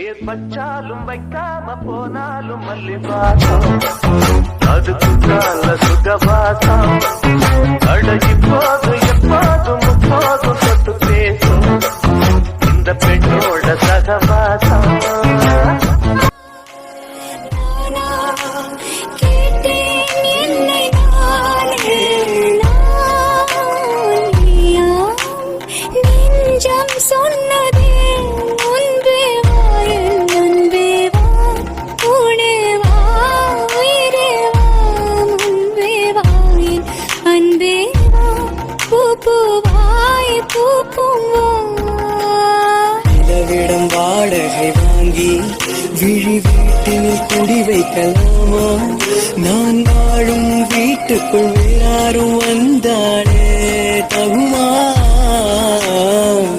பேர் பச்சாலும் வைக்காம போனாலும் மல்லிவாசம் அதுக்குள்ள சுகவாசம் அழகி போதும் எப்போதும் முப்போதும் தொட்டு பேசும் இந்த பெண்ணோட சகவாசம் சொன்னதே முன்பே வாயன் அன்பே வா உனே வா உயிரே வா முன்பே வாயன் அன்பே வா பூவாய் பூக்கும் இடவிடம் வாடகை வாங்கி விழி வீட்டில் குடி வைக்கலாமா நான் வாழும் வீட்டுக்குள் யாரும் வந்தாலே தகுமா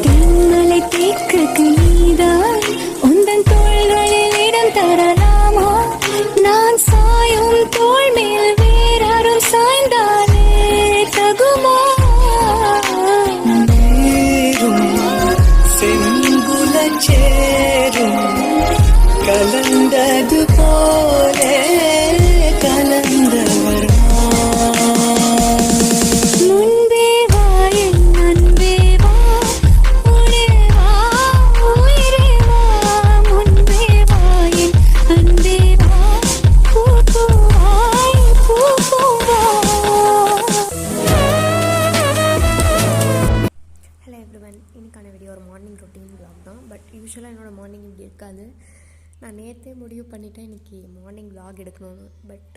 தென்மலை தேக்குக்கு நீதான் உந்தன் தோள்களில் இடம் தரலாமா நான் சாயும் தோள் மேல் வேறாரும் சாய்ந்தாலே தகுமா நீரும் செங்குல சேரும் கலந்தது போலே கலந்தவர் முன்பே வாயன் அன்பே வா உனே வா உயிரே வா முன்பே வாயன் அன்பே வா பூவாய் பூக்கும் ஹலோ எவ்ரிவன், இன்னைக்கான வீடியோ ஒரு மார்னிங் ரொட்டீன் vlog தான். பட் யூஸ்வலாக என்னோடய மார்னிங் இப்படி இருக்காது. நான் நேற்றே முடிவு பண்ணிவிட்டேன் இன்றைக்கி மார்னிங் vlog எடுக்கணும்னு. பட்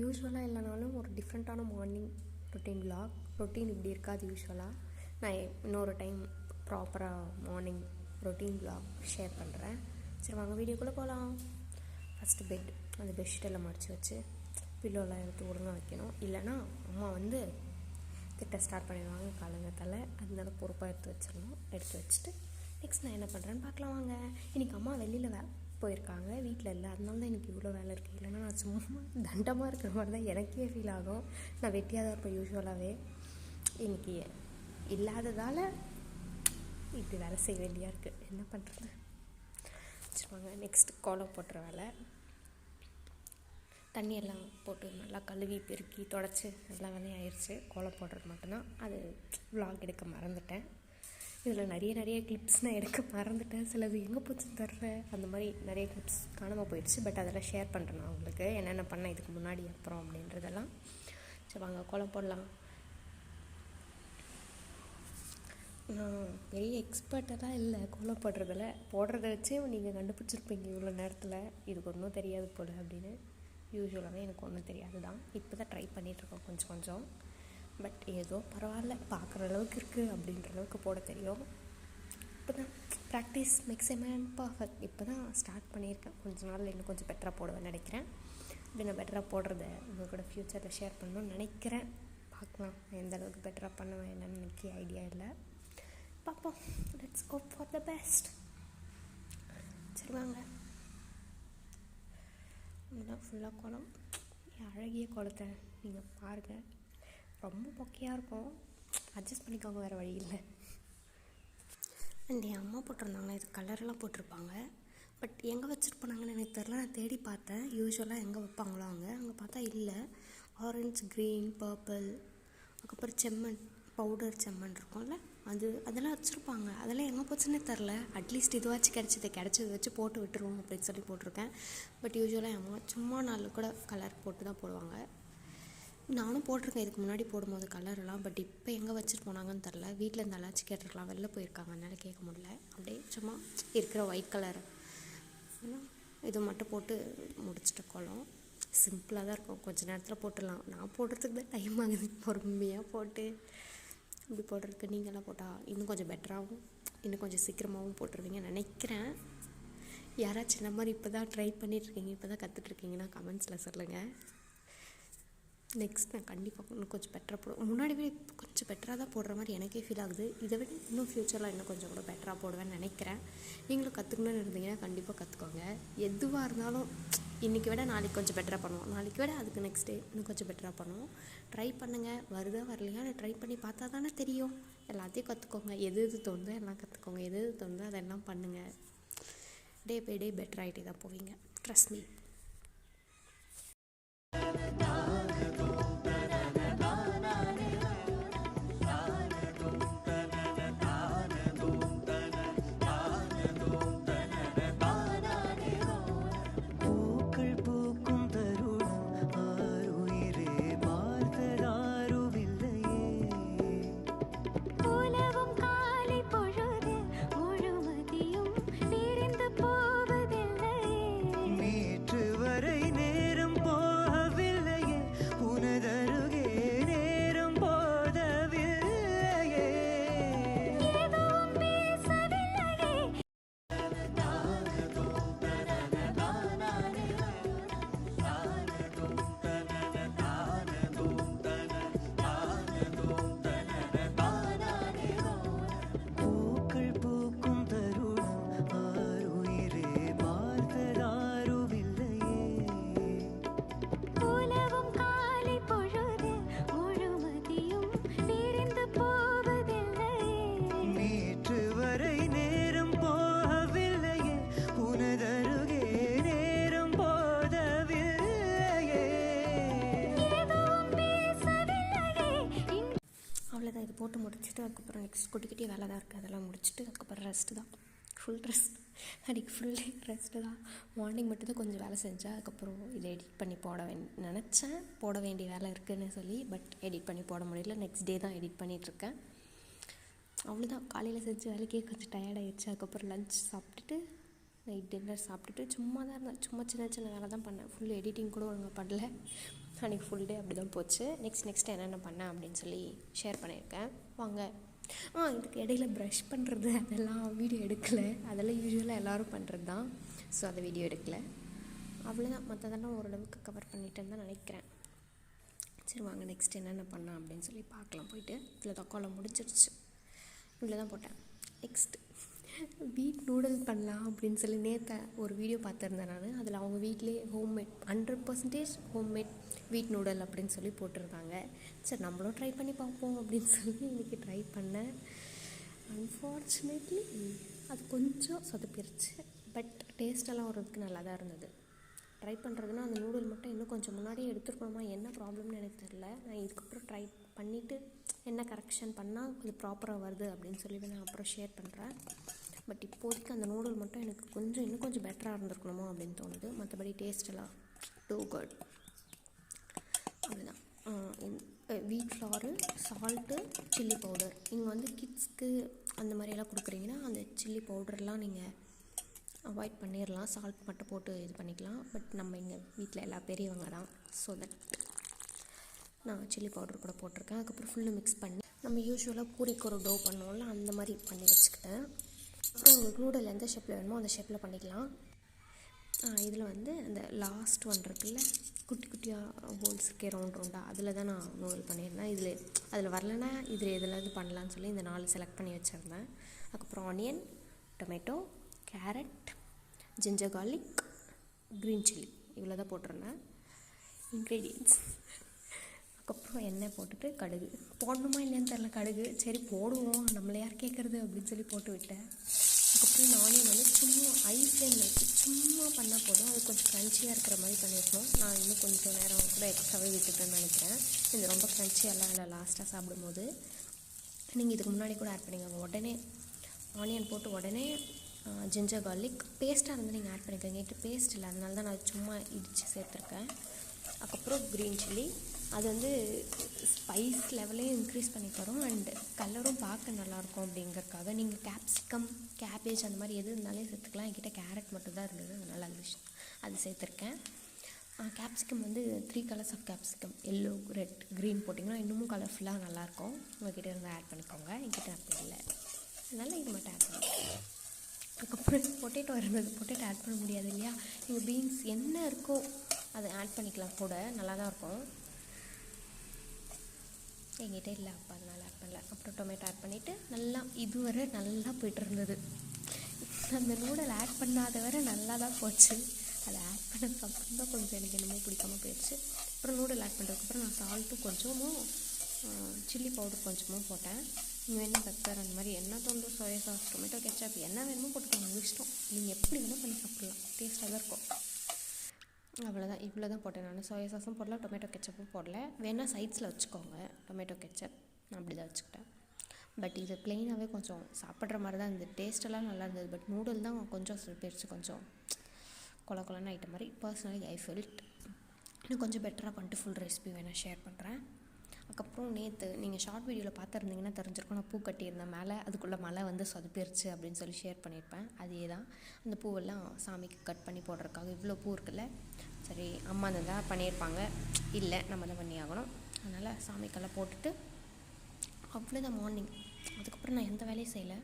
யூஸ்வலாக இல்லைனாலும் ஒரு டிஃப்ரெண்ட்டான மார்னிங் ரொட்டீன் இப்படி இருக்காது யூஸ்வலாக. நான் இன்னொரு டைம் ப்ராப்பராக மார்னிங் ரொட்டீன் vlog ஷேர் பண்ணுறேன். சரி வாங்க வீடியோக்குள்ளே போகலாம். ஃபஸ்ட்டு பெட், அந்த பெட்ஷீட் எல்லாம் மடித்து வச்சு பில்லோலாம் எடுத்து ஒழுங்காக வைக்கணும். இல்லைனா அம்மா வந்து திட்ட ஸ்டார்ட் பண்ணிடுவாங்க காலங்கத்தால். அதனால பொறுப்பாக எடுத்து வச்சுட்டு நெக்ஸ்ட் நான் என்ன பண்ணுறேன்னு பார்க்கலாம் வாங்க. இன்றைக்கி அம்மா வெளியில் போயிருக்காங்க, வீட்டில் இல்லை. அதனால தான் இன்றைக்கி இவ்வளோ வேலை இருக்குது. இல்லைன்னா நான் சும்மா தண்டமாக இருக்கிற மாதிரி தான் எனக்கே ஃபீல் ஆகும். நான் வெட்டியாக தான் இருப்பேன் யூஸ்வலாகவே. இன்றைக்கி இல்லாததால் இப்படி வேலை செய்ய வேண்டியாக இருக்குது. என்ன பண்ணுறது? வச்சுருவாங்க. நெக்ஸ்ட்டு கோலம் போட்டுற வேலை. தண்ணியெல்லாம் போட்டு நல்லா கழுவி பெருக்கி தொடச்சி நல்லா வேலையும் ஆயிடுச்சு. கோலம் போடுறது மட்டும்தான். அது vlog எடுக்க மறந்துட்டேன். இதில் நிறைய கிளிப்ஸ் நான் எடுக்க மறந்துட்டேன். சிலது எங்கே போச்சுன்னு தர்றேன். அந்த மாதிரி நிறைய கிளிப்ஸ் காணாமல் போயிடுச்சு. பட் அதெல்லாம் ஷேர் பண்ணுறேன் நான் உங்களுக்கு, என்னென்ன பண்ணேன் இதுக்கு முன்னாடி அப்புறம் அப்படின்றதெல்லாம். சரி வாங்க கோலம் போடலாம். நான் பெரிய எக்ஸ்பர்ட்டெல்லாம் இல்லை கோலம் போடுறத வச்சு நீங்கள் கண்டுபிடிச்சிருப்பீங்க இவ்வளோ நேரத்தில் இதுக்கு ஒன்றும் தெரியாது போல் அப்படின்னு. யூஸ்வலாகவே எனக்கு ஒன்றும் தெரியாது தான். இப்போ தான் ட்ரை பண்ணிகிட்ருக்கோம் கொஞ்சம். பட் ஏதோ பரவாயில்ல, பார்க்குற அளவுக்கு இருக்குது அப்படின்ற அளவுக்கு போட தெரியும். இப்போ தான் practice makes a man perfect. இப்போ தான் ஸ்டார்ட் பண்ணியிருக்கேன். கொஞ்ச நாள் இன்னும் கொஞ்சம் பெட்டராக போடுவேன்னு நினைக்கிறேன். இப்படி நான் பெட்டராக போடுறத உங்கள் கூட ஃப்யூச்சரில் ஷேர் பண்ணணும்னு நினைக்கிறேன். பார்க்கலாம் எந்த அளவுக்கு பெட்டராக பண்ணுவேன் என்னன்னு எனக்கு ஐடியா இல்லை. பார்ப்போம். Let's hope for the best. சரி வாங்க. இதெல்லாம் ஃபுல்லாக கோலம். அழகிய கோலத்தை நீங்கள் பாருங்கள். ரொம்ப பொக்கையாக இருக்கும், அட்ஜஸ்ட் பண்ணிக்கோங்க, வேறு வழி இல்லை. அண்ட் என் அம்மா போட்டிருந்தாங்க, இது கலரெல்லாம் போட்டிருப்பாங்க. பட் எங்கே வச்சுருப்பாங்கன்னு எனக்கு தெரில. நான் தேடி பார்த்தேன். யூஸ்வலாக எங்கே வைப்பாங்களோ அங்கே பார்த்தா இல்லை. ஆரஞ்சு, க்ரீன், பர்பிள், அதுக்கப்புறம் செம்மண், பவுடர் செம்மண் இருக்கும்ல, அதெல்லாம் வச்சுருப்பாங்க. அதெல்லாம் எங்கே போச்சுன்னே தெரில. அட்லீஸ்ட் இதுவாச்சும் கிடச்சது வச்சு போட்டு விட்டுருவோம் அப்படின்னு சொல்லி போட்டிருக்கேன். பட் யூஸ்வலாக என் அம்மா சும்மா நாலு கூட கலர் போட்டு தான் போடுவாங்க. நானும் போட்டிருக்கேன் இதுக்கு முன்னாடி போடும்போது கலரெல்லாம். பட் இப்போ எங்கே வச்சுட்டு போனாங்கன்னு தெரில. வீட்டில் இந்த அலாச்சி கேட்டுருக்கலாம், வெளில போயிருக்காங்க, அதனால் கேட்க முடியல. அப்படியே சும்மா இருக்கிற ஒயிட் கலர் இது மட்டும் போட்டு முடிச்சுட்டு கோலம். சிம்பிளாக தான் இருக்கும், கொஞ்சம் நேரத்தில் போட்டுடலாம். நான் போடுறதுக்கு தான் டைம் ஆகுது. பொறுமையாக போட்டு இப்படி போடுறதுக்கு நீங்களாம் போட்டால் இன்னும் கொஞ்சம் பெட்டராகவும் இன்னும் கொஞ்சம் சீக்கிரமாகவும் போட்டுருவீங்கன்னு நினைக்கிறேன். யாராச்சும் இந்த மாதிரி இப்போ தான் ட்ரை பண்ணிகிட்ருக்கீங்க, இப்போ தான் கற்றுட்ருக்கீங்கன்னா கமெண்ட்ஸில் சொல்லுங்கள். நெக்ஸ்ட் நான் கண்டிப்பாக இன்னும் கொஞ்சம் பெட்டராக போடுவேன். முன்னாடி விட இப்போ கொஞ்சம் பெட்டராக தான் போடுற மாதிரி எனக்கே ஃபீல் ஆகுது. இதை விட இன்னும் ஃப்யூச்சரில் இன்னும் கொஞ்சம் கூட பெட்டராக போடுவேன்னு நினைக்கிறேன். நீங்களும் கற்றுக்கணுன்னு இருந்தீங்கன்னா கண்டிப்பாக கற்றுக்கோங்க. எதுவாக இருந்தாலும் இன்றைக்கி விட நாளைக்கு கொஞ்சம் பெட்டராக பண்ணுவோம், நாளைக்கு விட அதுக்கு நெக்ஸ்ட் டே இன்னும் கொஞ்சம் பெட்டராக பண்ணுவோம். ட்ரை பண்ணுங்கள். வருதா வரலையான்னு ட்ரை பண்ணி பார்த்தா தானே தெரியும். எல்லாத்தையும் கற்றுக்கோங்க. எது தோணுதோ எல்லாம் கற்றுக்கோங்க. எது தோணுதோ அதெல்லாம் பண்ணுங்கள். டே பை டே பெட்டர் ஆகிட்டே தான் போவீங்க. Trust me. பூக்கள் பூக்கும் தருணம் ஆருயிரே பார்த்ததாருவில்லையே. உலவும் காலை பொழுது முழுமதியும் பிரிந்து போவதில்லையே. நேற்று வரை நேரம் போகவில்லையே, உனதருகே நேரம் போதவில்லையே. எதுவும் பேசவில்லையே. பூக்கள் பூக்கும் தருணம் ஆருயிரே பார்த்ததாருவில்லையே. உலவும் காலை பொழுது முழுமதியும் பிரிந்து போவதில்லையே. நேற்று வரை நேரம் போகவில்லையே, உனதருகே நேரம் போதவில்லையே. எதுவும் பேசவில்லையே. அவ்வளோதான். இது போட்டு முடிச்சுட்டு அதுக்கப்புறம் நெக்ஸ்ட் குட்டி குட்டி வேலை தான் இருக்குது, அதெல்லாம் முடிச்சுட்டு அதுக்கப்புறம் ரெஸ்ட்டு தான். Full rest. அன்றைக்கி ஃபுல் டே ரெஸ்ட்டு தான். மார்னிங் மட்டும் தான் கொஞ்சம் வேலை செஞ்சேன். அதுக்கப்புறம் இதை எடிட் பண்ணி நினச்சேன், போட வேண்டிய வேலை இருக்குதுன்னு சொல்லி, பட் எடிட் பண்ணி போட முடியல. நெக்ஸ்ட் டே தான் எடிட் பண்ணிகிட்ருக்கேன். அவ்வளோதான். காலையில் செஞ்ச வேலைக்கே கொஞ்சம் டயர்டாகிடுச்சு. அதுக்கப்புறம் லஞ்ச் சாப்பிட்டுட்டு நைட் டின்னர் சாப்பிட்டுட்டு சும்மா தான் இருந்தேன். சும்மா சின்ன சின்ன வேலை தான் பண்ணேன். ஃபுல் எடிட்டிங் கூட ஒழுங்காக பண்ணல. அன்றைக்கி ஃபுல் டே அப்படி தான் போச்சு. நெக்ஸ்ட் என்னென்ன பண்ணேன் அப்படின்னு சொல்லி ஷேர் பண்ணியிருக்கேன். வாங்க. இதுக்கு இடையில ப்ரஷ் பண்ணுறது அதெல்லாம் வீடியோ எடுக்கலை. அதெல்லாம் யூஸ்வலாக எல்லோரும் பண்ணுறது தான். ஸோ அதை வீடியோ எடுக்கலை. அவ்வளோதான். மற்றதெல்லாம் ஓரளவுக்கு கவர் பண்ணிட்டேன்னு தான் நினைக்கிறேன். சரி வாங்க நெக்ஸ்ட் என்னென்ன பண்ணேன் அப்படின்னு சொல்லி பார்க்கலாம். போயிட்டு இதில் தக்காளி முடிச்சிருச்சு. இவ்வளோ தான் போட்டேன். நெக்ஸ்ட் வீட் நூடுல் பண்ணலாம் அப்படின்னு சொல்லி நேற்று ஒரு வீடியோ பார்த்துருந்தேன் நான். அதில் அவங்க வீட்டிலே ஹோம்மேட் 100% ஹோம்மேட் வீட் நூடுல் அப்படின்னு சொல்லி போட்டிருந்தாங்க. சரி நம்மளும் ட்ரை பண்ணி பார்ப்போம் அப்படின்னு சொல்லி இன்றைக்கி ட்ரை பண்ணேன். அன்ஃபார்ச்சுனேட்லி அது கொஞ்சம் சொதப்பிருச்சு. பட் டேஸ்டெல்லாம் வரதுக்கு நல்லா தான் இருந்தது. ட்ரை பண்ணுறதுனா அந்த நூடுல் மட்டும் இன்னும் கொஞ்சம் முன்னாடியே எடுத்துருக்கணுமா, என்ன ப்ராப்ளம்னு எனக்கு தெரில. நான் இதுக்கப்புறம் ட்ரை பண்ணிவிட்டு என்ன கரெக்ஷன் பண்ணால் அது ப்ராப்பராக வருது அப்படின்னு சொல்லி நான் அப்புறம் ஷேர் பண்ணுறேன். பட் இப்போதைக்கு அந்த நூடுல் மட்டும் எனக்கு இன்னும் கொஞ்சம் பெட்டராக இருந்திருக்கணுமோ அப்படின்னு தோணுது. மற்றபடி டேஸ்டெல்லாம் டூ குட். அவ்வளோதான். வீட் ஃப்ளாரு, சால்ட்டு, சில்லி பவுடர். நீங்கள் வந்து கிட்ஸ்க்கு அந்த மாதிரியெல்லாம் கொடுக்குறீங்கன்னா அந்த சில்லி பவுடர்லாம் நீங்கள் அவாய்ட் பண்ணிடலாம். சால்ட் மட்டும் போட்டு இது பண்ணிக்கலாம். பட் நம்ம இங்கே வீட்டில் எல்லா பெரியவங்க தான். ஸோ தட் நான் சில்லி பவுடர் கூட போட்டிருக்கேன். அதுக்கப்புறம் ஃபுல்லு மிக்ஸ் பண்ணி நம்ம யூஸ்வலாக பூரிக்கு ஒரு டோ பண்ணுவோம்ல, அந்த மாதிரி பண்ணி வச்சுக்கிட்டேன். அப்புறம் உங்களுக்கு நூடுல் எந்த ஷேப்பில் வேணுமோ அந்த ஷேப்பில் பண்ணிக்கலாம். இதில் வந்து அந்த லாஸ்ட் ஒன் இருக்குல்ல, குட்டி குட்டியாக ஹோல்ஸ் இருக்கே ரவுண்டாக, அதில் தான் நான் நூடுல் பண்ணியிருந்தேன். அதில் வரலன்னா எதில் இது பண்ணலான்னு சொல்லி இந்த 4 செலக்ட் பண்ணி வச்சுருந்தேன். அதுக்கப்புறம் onion, tomato, carrot, ginger garlic, green chilli இவ்வளோ தான் போட்டிருந்தேன் இன்க்ரீடியன்ட்ஸ். அதுக்கப்புறம் எண்ணெய் போட்டுட்டு கடுகு போடணுமா இல்லைன்னு தெரில. கடுகு சரி போடுவோம், நம்மளை யார் கேட்குறது அப்படின்னு சொல்லி போட்டு விட்டேன். அதுக்கப்புறம் இந்த ஆனியன் வந்து சும்மா ஹை ஃப்ளேமில் வச்சு சும்மா பண்ணால் போதும். அது கொஞ்சம் க்ரன்ச்சியாக இருக்கிற மாதிரி பண்ணியிருக்கணும். நான் இன்னும் கொஞ்சம் நேரம் கூட எக்ஸ்ட்ராவே விட்டுட்டேன்னு நினைக்கிறேன். இது ரொம்ப க்ரன்ச்சியெல்லாம் இல்லை. லாஸ்ட்டாக சாப்பிடும்போது நீங்கள் இதுக்கு முன்னாடி கூட ஆட் பண்ணிக்கோங்க. உடனே ஆனியன் போட்டு உடனே ஜிஞ்சர் கார்லிக் பேஸ்ட்டாக இருந்து நீங்கள் ஆட் பண்ணிக்கோங்க. இது பேஸ்ட் இல்லை, அதனால தான் நான் சும்மா இடித்து சேர்த்துருக்கேன். அதுக்கப்புறம் க்ரீன் சில்லி, அது வந்து ஸ்பைஸ் லெவலையும் இன்க்ரீஸ் பண்ணி தரும் அண்டு கலரும் பார்க்க நல்லாயிருக்கும் அப்படிங்கிறதுக்காக. நீங்கள் கேப்சிகம், கேபேஜ் அந்த மாதிரி எது இருந்தாலும் சேர்த்துக்கலாம். என்கிட்ட கேரட் மட்டும் தான் இருந்தது, அதனால் அது சேர்த்துருக்கேன். கேப்சிகம் வந்து 3 colours of capsicum, yellow, red, green போட்டிங்கன்னா இன்னமும் கலர்ஃபுல்லாக நல்லாயிருக்கும். உங்கள்கிட்ட இருந்தால் ஆட் பண்ணிக்கோங்க. என்கிட்ட அப்படி இல்லை, அதனால் இது மட்டும் ஆட் பண்ணிக்கோங்க. அதுக்கப்புறம் பொட்டேட்டோ இருந்தது. பொட்டேட்டோ ஆட் பண்ண முடியாது இல்லையா. நீங்கள் பீன்ஸ் என்ன இருக்கோ அதை ஆட் பண்ணிக்கலாம், கூட நல்லா தான் இருக்கும். என்கிட்ட இல்லை அப்போ அதனால் ஆட் பண்ணல. அப்புறம் டொமேட்டோ ஆட் பண்ணிவிட்டு நல்லா இதுவரை நல்லா போய்ட்டு இருந்தது. அந்த நூடல் ஆட் பண்ணாத வரை நல்லா தான் போச்சு. அதை ஆட் பண்ணதுக்கப்புறம் தான் கொஞ்சம் எனக்கு என்னமோ பிடிக்காமல் போயிடுச்சு. அப்புறம் நூடல் ஆட் பண்ணுறதுக்கப்புறம் நான் சால்ட்டும் கொஞ்சமும் சில்லி பவுடர் கொஞ்சமும் போட்டேன். வேணும் பெப்பர் அந்த மாதிரி என்ன தோணுதோ சோயா சாஸ் டொமேட்டோ கெச்சப் என்ன வேணுமோ போட்டுக்கோங்க உங்கள் இஷ்டம். நீங்கள் எப்படி வேணால் பண்ணி சாப்பிட்லாம், டேஸ்ட்டாக தான் இருக்கும். அவ்வளோதான், இவ்வளோ தான் போட்டேன் நான். சோயா சாஸும் போடல, டொமேட்டோ கெச்சப்பும் போடல. வேணால் சைட்ஸில் வச்சுக்கோங்க டொமேட்டோ கெச்சப். நான் அப்படி தான் வச்சுக்கிட்டேன். பட் இது ப்ளெயினாகவே கொஞ்சம் சாப்பிட்ற மாதிரி தான் இருந்தது. டேஸ்ட்டெல்லாம் நல்லா இருந்தது. பட் நூடுல் தான் கொஞ்சம் போயிடுச்சு, கொஞ்சம் கொல கொலன்னு ஐட்டம் மாதிரி. பர்சனலி ஐ ஃபெல்ட் இன்னும் கொஞ்சம் பெட்டராக பண்ணிட்டு ஃபுல் ரெசிபி வேணால் ஷேர் பண்ணுறேன். அதுக்கப்புறம் நேற்று நீங்கள் ஷார்ட் வீடியோவில் பார்த்துருந்தீங்கன்னா தெரிஞ்சிருக்கும், நான் பூ கட்டியிருந்தேன் மேலே, அதுக்குள்ளே மழை வந்து சொதப்பிருச்சு அப்படின்னு சொல்லி ஷேர் பண்ணியிருப்பேன். அதே தான் அந்த பூவெல்லாம் சாமிக்கு கட் பண்ணி போடுறதுக்காக. இவ்வளோ பூ இருக்குல்ல, சரி அம்மா தான் பண்ணியிருப்பாங்க, இல்லை நம்ம தான் பண்ணி ஆகணும். அதனால் சாமிக்கெல்லாம் போட்டுட்டு அவ்வளோதான் மார்னிங். அதுக்கப்புறம் நான் எந்த வேலையும் செய்யலை,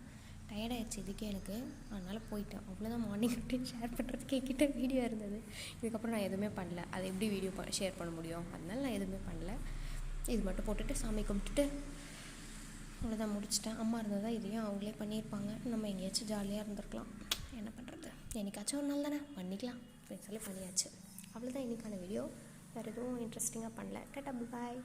டயர்டாகிடுச்சு இதுக்கே எனக்கு. அதனால் போயிட்டேன். அவ்வளோதான் மார்னிங் அப்படின்னு ஷேர் பண்ணுறதுக்கு என்கிட்ட வீடியோ இருந்தது. இதுக்கப்புறம் நான் எதுவுமே பண்ணல. அதை எப்படி வீடியோ ஷேர் பண்ண முடியும்? அதனால நான் எதுவுமே பண்ணல. இது மட்டும் போட்டுட்டு சாமி கும்பிட்டுட்டு அவ்வளோதான் முடிச்சிட்டேன். அம்மா இருந்தது தான் இதையும் அவங்களே பண்ணியிருப்பாங்க. நம்ம எங்கேயாச்சும் ஜாலியாக இருந்திருக்கலாம். என்ன பண்ணுறது, என்னைக்காச்சும் ஒரு நாள் தானே பண்ணிக்கலாம் அப்படின்னு சொல்லி பண்ணியாச்சு. அவ்வளோதான் இன்றைக்கான வீடியோ. வேறு எதுவும் இன்ட்ரெஸ்டிங்காக பண்ணல. டாடா பாய்.